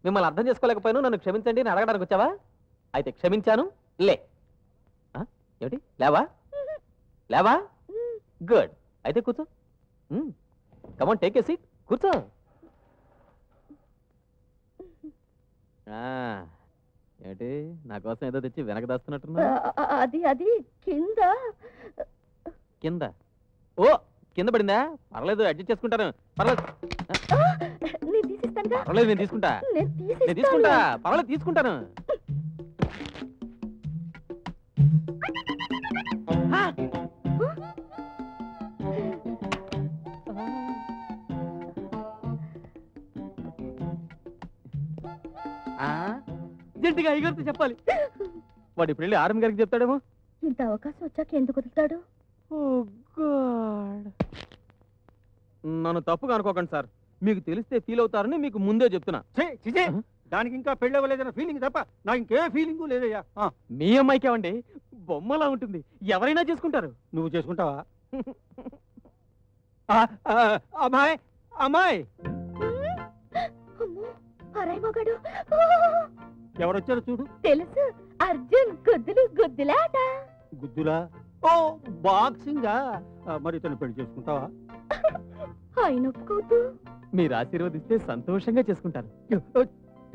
మిమ్మల్ని అర్థం చేసుకోలేకపోయాను, నన్ను క్షమించండి అని అడగడానికి వచ్చావా? అయితే క్షమించాను, లే. ఏమిటి లేవా? లేవా? గుడ్. అయితే కూర్చో. కమాన్, టేక్ ఏ సీట్, కూర్చో. ఏమిటి నా కోసం ఏదో తెచ్చి వెనక దాస్తున్నట్టున్నా? అది అది కింద కింద. ఓ, కింద పడిందా? పర్లేదు, అడ్జస్ట్ చేసుకుంటాను. పర్లేదు పర్లేదు, నేను తీసుకుంటా. నేను తీసుకుంటా, పర్వాలేదు, తీసుకుంటాను. జంటిగా అయ్యగారితో చెప్పాలి. వాడు ఇప్పుడు వెళ్ళి ఆర్ఎం గారికి చెప్తాడేమో. ఇంత అవకాశం వచ్చాక ఎందుకు వదులుతాడు? నన్ను తప్పుగా అనుకోకండి సార్, మీకు తెలిస్తే ఫీల్ అవుతారని మీకు ముందే చెప్తున్నా. దానికి ఇంకా పెళ్ళవలేదన్న ఫీలింగ్ తప్ప నాకు ఇంకే ఫీలింగ్ లేదయ్యా. మీ అమ్మాయికి ఏమండి బొమ్మలా ఉంటుంది, ఎవరైనా చేసుకుంటారు. నువ్వు చేసుకుంటావా? అమ్మాయి అమ్మాయి ఎవరొచ్చారో చూడు. తెలుసు, అర్జున్. గుద్దులు గుద్దులాట. గుద్దులా? ఓ, బాక్సింగా? మరి తను పెళ్లి చేసుకుంటావా? ఆయన ఒప్పుకోవద్దు. మీరు ఆశీర్వదిస్తే సంతోషంగా చేసుకుంటారు.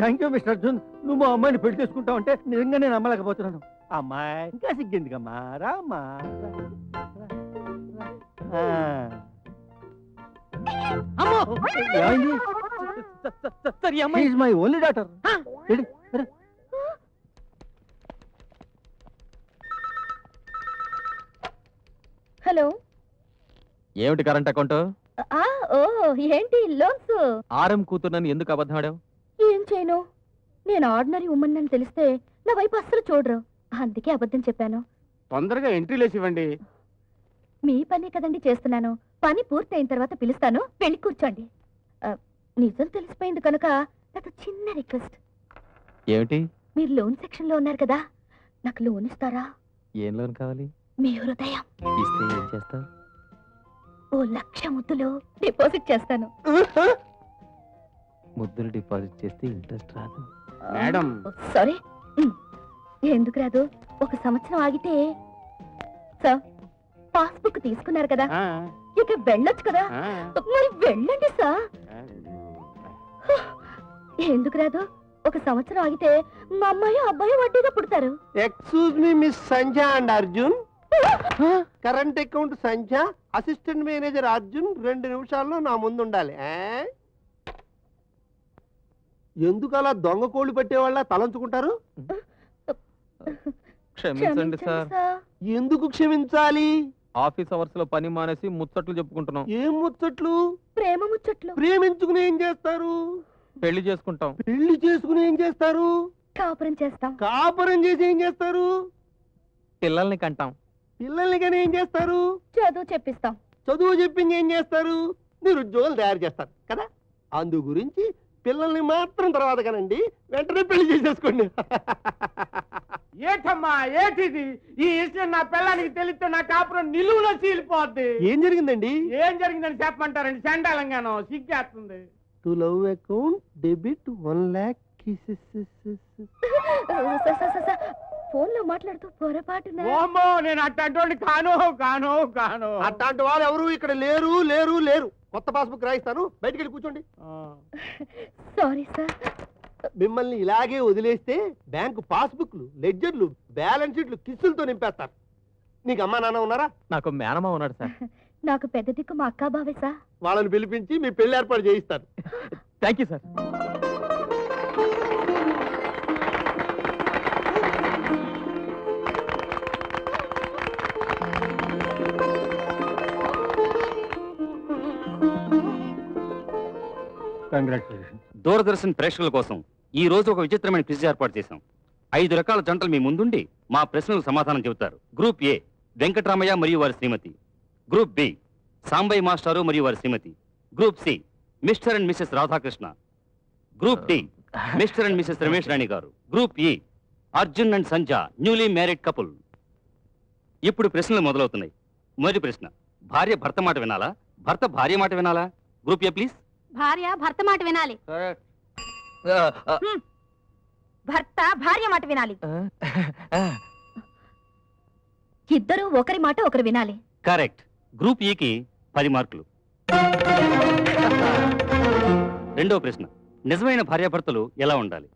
Thank you mister Arjun. నువ్వు మా అమ్మాయిని పెళ్లి చేసుకుంటావు అంటే నిజంగా నేను నమ్మలేకపోతున్నాను. అమ్మాయి ఇంకా సిగ్గిందికమ్మా, రామ్మా. My only daughter. హలో, ఏమిటి కరెంట్ అకౌంట్? ఓ ఏంటి లోన్స్? ఆర్ఎం కూతురునని ఎందుకు అబద్ధం ఆడావు? ఏం చేయను, నేను ఆర్డినరీ ఉమ్మన్ అని తెలిస్తే నా వైపు అస్సలు చూడరు, అందుకే అబద్ధం చెప్పాను. తొందరగా ఎంట్రీలేసి ఇవ్వండి. మీ పని కదండి చేస్తున్నాను. పని పూర్తయిన తర్వాత పిలుస్తాను, వెళ్ళి కూర్చోండి. నిజం తెలిసిపోయింది కనుక నాకు చిన్న రిక్వెస్ట్. ఏమిటి? మీరు లోన్ సెక్షన్ లో ఉన్నారు కదా, నాకు లోన్ ఇస్తారా? ఏం లోన్ కావాలి? మీ హృదయం. ఇస్తే ఏం చేస్తావు? ఓ 1,00,000 ముద్దులు డిపాజిట్ చేస్తాను. ముద్దులు డిపాజిట్ చేస్తే ఇంట్రెస్ట్ రాదు మేడం. సారీ, ఎందుకు రాదు? 1 సంవత్సరం ఆగితే. సార్, పాస్బుక్ తీసుకున్నారు కదా, ఇక వెళ్ళొచ్చు కదా. మరి వెళ్ళండి సార్. ఎందుకు రాదు? 1 సంవత్సరం ఆగితే మా అమ్మాయి అబ్బాయి వడ్డీగా పుడతారు. Excuse me miss Sandhya and Arjun. Current account Sandhya, assistant manager Arjun 2 నిమిషాల్లో నా ముందు ఉండాలి. ఎందుకు అలా దొంగ కోళ్ళు పట్టేవాళ్ళ తలంచుకుంటారు? క్షమించండి సార్. ఎందుకు క్షమించాలి? ఆఫీస్ అవర్స్ లో పని మానేసి ముచ్చట్లు చెప్పుకుంటున్నాం. ఏం ముచ్చట్లు? ప్రేమ ముచ్చట్లు. ప్రేమించుకుని ఏం చేస్తారు? పెళ్లి చేసుకుంటాం. పెళ్లి చేసుకుని ఏం చేస్తారు? కాపురం చేస్తాం. కాపురం చేసి ఏం చేస్తారు? పిల్లల్ని కంటాం. పిల్లల్ని కానీ ఏం చేస్తారు? చదువు చెప్పిస్తాం. చదువు చెప్పింది ఏం చేస్తారు? నిరుద్యోగులు తయారు చేస్తారు కదా. అందు గురించి పిల్లల్ని మాత్రం తర్వాత కానండి, వెంటనే పెళ్లి చేసేసుకోండి. ఏటమ్మా ఏటిది? ఈ విషయం నా పిల్లానికి తెలిస్తే నా కాపురం నిలువులో చీలిపోద్ది. ఏం జరిగిందండి? ఏం జరిగిందని చెప్పమంటారండి? చండాలంగానో సిగ్గేస్తుంది. To love account debit 1 lakh. Phone లో మాట్లాడుతూ పొరపాటు. ఓమో, నేను అట్టంటోండి కాను కాను కాను. అట్లాంటి వాళ్ళు ఎవరు ఇక్కడ లేరు లేరు లేరు. కొత్త పాస్బుక్ రాయిస్తాను, బయటికి వెళ్ళి కూర్చోండి. Sorry sir. మిమ్మల్ని ఇలాగే వదిలేస్తే బ్యాంకు పాస్బుక్లు, లెడ్జర్లు, బ్యాలెన్స్ షీట్లు కిస్సులతో నింపేస్తారు. నీకు అమ్మా నాన్న ఉన్నారా? నాకు మేనమా ఉన్నాడు సార్. నాకు పెద్ద దిక్కు మా అక్కా బావే సార్. వాళ్ళని పిలిపించి మీ పెళ్లి ఏర్పాటు చేయిస్తాను. Thank you sir. దూరదర్శన్ ప్రేక్షకుల కోసం ఈ రోజు ఒక విచిత్రమైన క్విజ్ ఏర్పాటు చేశాం. 5 రకాల జంటలు మీ ముందుండి మా ప్రశ్నలకు సమాధానం చెబుతారు. గ్రూప్ ఏ వెంకటరామయ్య మరియు వారి శ్రీమతి. గ్రూప్ బి సాంబయ్య మాస్టారు మరియు వారి శ్రీమతి. Group C mister and missus Radhakrishna. Group D mister and missus Ramesh Rani గారు. Group E Arjun and Sanja, newly married couple. ఇప్పుడు ప్రశ్నలు మొదలవుతున్నాయి. మొదటి ప్రశ్న, భార్య భర్త మాట వినాలా, భర్త భార్య మాట వినాలా? Group A please. భార్య భర్త మాట వినాలి. భర్త భార్య మాట వినాలి. ఇద్దరు ఒకరి మాట ఒకరు వినాలి. కరెక్ట్. గ్రూప్ ఏకి 10 మార్కులు. రెండవ ప్రశ్న, నిజమైన భార్యాభర్తలు ఎలా ఉండాలి?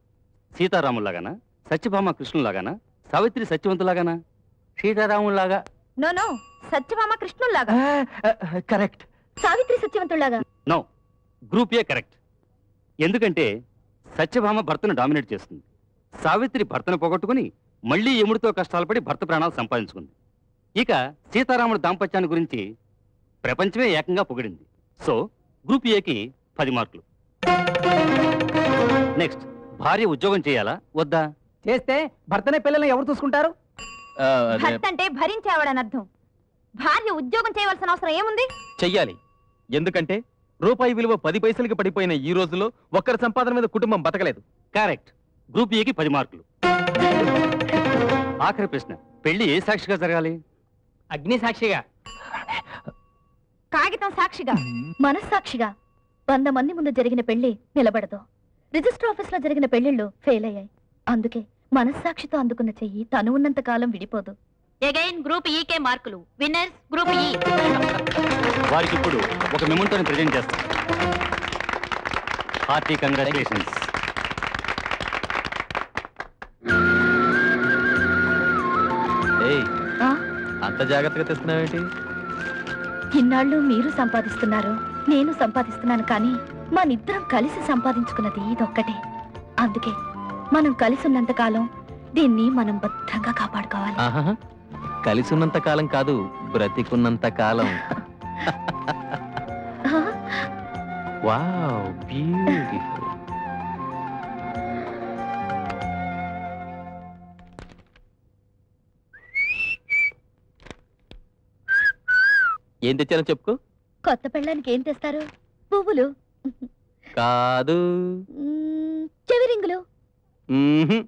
సీతారాముల్లాగానా, సత్యభామ కృష్ణులాగానా, సావిత్రి సత్యవంతులాగానా, సీతారాముల్లాగా? నో నో, సత్యభామ కృష్ణుల్లాగా. కరెక్ట్. సావిత్రి సత్యవంతుల్లాగా. No, group A correct. ఎందుకంటే సత్యభామ భర్తను డామినేట్ చేస్తుంది, సావిత్రి భర్తను పోగొట్టుకుని మళ్ళీ యముడితో కష్టాలు పడి భర్త ప్రాణాలు సంపాదించుకుంది. ఇక సీతారాముడి దాంపత్యాన్ని గురించి ప్రపంచమే ఏకంగా పొగిడింది. సో గ్రూప్ ఏకి 10 మార్కులు. నెక్స్ట్, భార్య ఉద్యోగం చేయాలా వద్దా? చేస్తే భర్తనే పిల్లల్ని ఎవరు చూసుకుంటారు? భర్త అంటే భరించేవాడని అర్థం. భార్య ఉద్యోగం చేయవలసిన అవసరం ఏముంది? చెయ్యాలి. ఎందుకంటే రూపాయి విలువ 10 పైసలకి పడిపోయిన ఈ రోజుల్లో ఒక్కరి సంపాదన మీద కుటుంబం బతకలేదు. కరెక్ట్. గ్రూప్ ఏకి 10 మార్కులు. ఆఖరి ప్రశ్న, పెళ్లి ఏ సాక్షిగా జరగాలి? అగ్ని సాక్షిగా. కాగితం సాక్షిగా. మనస్సాక్షిగా. 100 మంది ముందు జరిగిన పెళ్లి నిలబడదు. రిజిస్టర్ ఆఫీస్ లో జరిగిన పెళ్లిళ్ళు ఫెయిల్ అయ్యాయి. అందుకే మనస్సాక్షితో అందుకున్న చెయ్యి తను ఉన్నంత కాలం విడిపోదు. అగైన్ గ్రూప్ ఈకే మార్కులు. విన్నర్స్ గ్రూప్ ఈ. వారికి ఇప్పుడు ఒక మెమోంటోని ప్రెజెంట్ చేస్తాం. Hearty congratulations. ఏయ్, అంత జాగ్రత్తగా తెస్తున్నావేంటి? ఇన్నాళ్ళు మీరు సంపాదిస్తున్నారు, నేను సంపాదిస్తున్నాను, కానీ మనిద్దరం కలిసి సంపాదించుకున్నది ఇదొక్కటే. అందుకే మనం కలిసి ఉన్నంత కాలం దీన్ని మనం భద్రంగా కాపాడుకోవాలి. ఆహాహా. కలిసి ఉన్నంత కాలం కాదు, బ్రతికున్నంత కాలం. Wow, beautiful. ఏం తెచ్చానో చెప్పుకో. కొత్త పెళ్ళానికి ఏం తెస్తారు? పువ్వులు కాదు. చెవిరింగులు, మ్మ్హ్.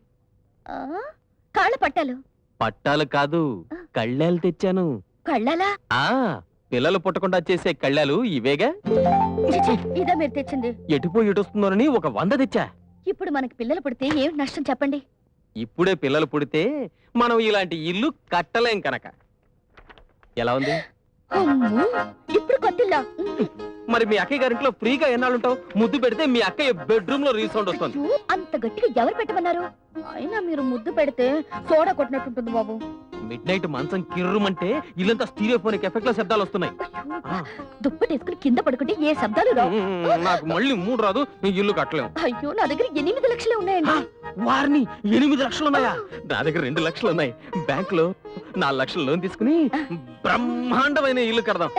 కాళ్ళ పట్టాలు. పట్టాలు కాదు, కళ్ళాలు తెచ్చాను. కళ్ళలా? ఆ పిల్లలు పుట్టకుండా చేసే కళ్ళాలు ఇవేగా. ఇదా మీరు తెచ్చింది? ఎటుపోయి ఎటొస్తుందోనని ఒక 100 తెచ్చా. ఇప్పుడు మనకి పిల్లలు పుడితే ఏం నష్టం చెప్పండి? ఇప్పుడే పిల్లలు పుడితే మనం ఇలాంటి ఇల్లు కట్టలేం కనుక. ఎలా ఉంది? అమ్మో, ఇప్పుడు కొత్తిల్లా? మరి మీ అక్కయ్య గారింట్లో ఫ్రీగా ఎన్నాళ్ళుంటావు? ముద్దు పెడితే మీ అక్కయ్య బెడ్రూమ్ లో రీసౌండ్ వస్తుంది. అయ్యో, అంత గట్టిగా ఎవరు పెట్టమన్నారు? అయినా మీరు ముద్దు పెడితే సోడా కొట్టినట్టుంటుంది బాబు. మిడ్ నైట్ మంచం కిర్రుమంటే ఇల్లంతా స్టీరియోఫోనిక్ ఎఫెక్ట్ లో శబ్దాలు వస్తున్నాయి. అయ్యో, దుప్పటేసుకుని కింద పడుకుంటే ఏ శబ్దాలు రావు. నాకు మళ్ళీ 3 రాదు, నీ ఇల్లు కట్టలేము. అయ్యో, నా దగ్గర 8 లక్షలే ఉన్నాయండి. వారిని 8 లక్షలు ఉన్నాయా? నా దగ్గర 2 లక్షలు ఉన్నాయి. బ్యాంక్ లో 4 లక్షలు లోన్ తీసుకుని బ్రహ్మాండమైన ఇల్లు కడదాం.